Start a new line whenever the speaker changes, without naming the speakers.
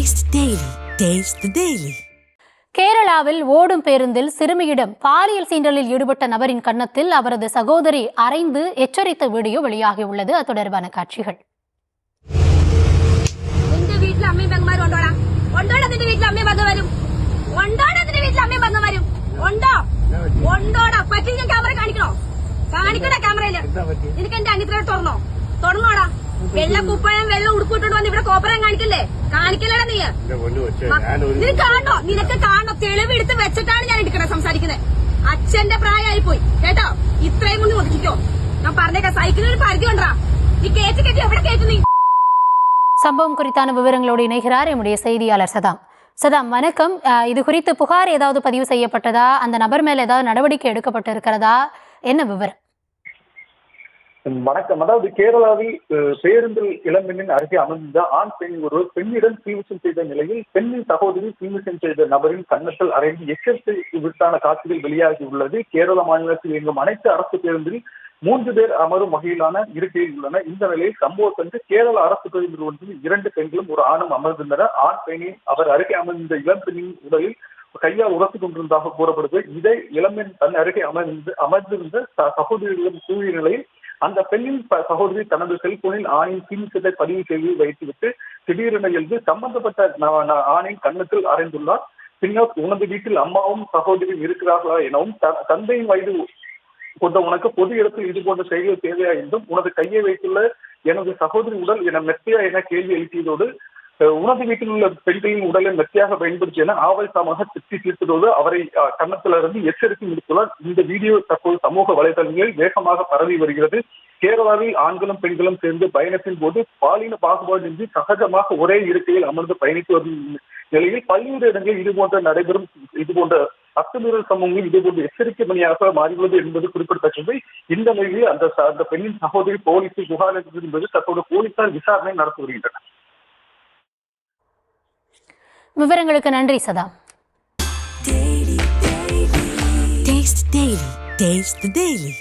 Taste the Daily. Taste the Daily.
கேரளாவில் ஓடும் பேருந்தில் சிறுமியிடம் பாலியல் சீண்டலில் ஈடுபட்ட நபரின் கன்னத்தில் அவரது சகோதரி அறைந்து எச்சரித்த வீடியோ வெளியாகியுள்ளது. அது தொடர்பான காட்சிகள்.
വെള്ള കുപ്പായം വെള്ളം ഉടുപ്പിട്ടോണ്ട് വന്ന് ഇവിടെ കോപ്പറം കാണിക്കല്ലേ? കാണിക്കല്ലടാ നീ. കാണോ? നിനക്ക് കാണോ? തെളിവെടുത്ത് വെച്ചിട്ടാണ് ഞാൻ എടുക്കണേ സംസാരിക്കുന്നത്. അച്ഛന്റെ പ്രായമായി പോയി കേട്ടോ. ഇത്രയും കൊണ്ട് ഒതുക്കിക്കോ. ഞാൻ പറഞ്ഞേക്കാം, സൈക്കിളിൽ ഒരു പരിധി കൊണ്ടാ. നീ കേറ്റി എവിടെ കേട്ടു നീ?
சம்பவம் குறித்தான விவரங்களோடு இணைகிறார் நம்முடைய செய்தியாளர் சதாம். சதாம், வணக்கம். இது குறித்து புகார் ஏதாவது பதிவு செய்யப்பட்டதா? அந்த நபர் மேல ஏதாவது நடவடிக்கை எடுக்கப்பட்டிருக்கிறதா? என்ன விவரம்?
வணக்கம். அதாவது கேரளாவில் பேருந்தில் இளம்பெண்ணின் அருகே அமர்ந்த ஆண் பெண் ஒருவர் பெண்ணிடம் தீவிரம் செய்த நிலையில் பெண்ணின் சகோதரி தீவிரம் செய்த நபரின் கன்னத்தில் அறைந்து எச்சரிக்கை விட்டான காட்சிகள் வெளியாகி உள்ளது. கேரள மாநிலத்தில் இயங்கும் அனைத்து அரசு பேருந்தில் 3 பேர் அமரும் வகையிலான இருக்கையில் உள்ளன. இந்த நிலையில் சம்பவத்தன்று கேரள அரசு பேருந்து ஒன்றில் 2 பெண்களும் ஒரு ஆணும் அமர்ந்திருந்தனர். ஆண் பெண்ணின் அவர் அருகே அமர்ந்த இளம்பெண்ணின் உடலில் கையால் உரசிக் கொண்டிருந்ததாக கூறப்படுது. இதை இளம்பெண் தன் அருகே அமர்ந்திருந்த சகோதரிகளிடம் கூறிய நிலையில் அந்த பெண்ணின் சகோதரி தனது செல்போனில் ஆணின் தீவிரத்தை பதிவு செய்து வைத்துவிட்டு திடீரென எழுந்து சம்பந்தப்பட்ட ஆணின் கன்னத்தில் அறைந்துள்ளார். பின்னர் உனது வீட்டில் அம்மாவும் சகோதரியும் இருக்கிறார்களா எனவும், தந்தையின் வயது கொண்ட உனக்கு பொது இடத்தில் இது போன்ற செயல்கள் தேவையா என்றும், உனது கையை வைத்துள்ள எனது சகோதரி உடல் என மெத்தையா என கேள்வி எழுப்பியதோடு, உனது வீட்டில் உள்ள பெண்களின் உடலை மெத்தியாக பயன்படுத்தி என ஆவேசமாக திட்டி தீர்த்ததோடு அவரை கன்னத்திலிருந்து எச்சரிக்கை விடுத்துள்ளார். இந்த வீடியோ தற்போது சமூக வலைதளங்களில் வேகமாக பரவி வருகிறது. கேரளாவில் ஆண்களும் பெண்களும் சேர்ந்து பயணத்தின் போது பாலின பாகுபாடின்றி சகஜமாக ஒரே இருக்கையில் அமர்ந்து பயணித்து வரும் நிலையில் பல்வேறு இடங்களில் இதுபோன்ற அத்துமீறல் சமூகங்கள் இதுபோன்ற எச்சரிக்கை மணியாக மாறியுள்ளது என்பது குறிப்பிடத்தக்கது. இந்த நிலையில் அந்த பெண்ணின் சகோதரி போலீசில் புகார் அளித்தது என்பது தற்போது போலீசார் விசாரணை நடத்தி வருகின்றனர்.
விவரங்களுக்கு நன்றி சதா.
Taste the Daily.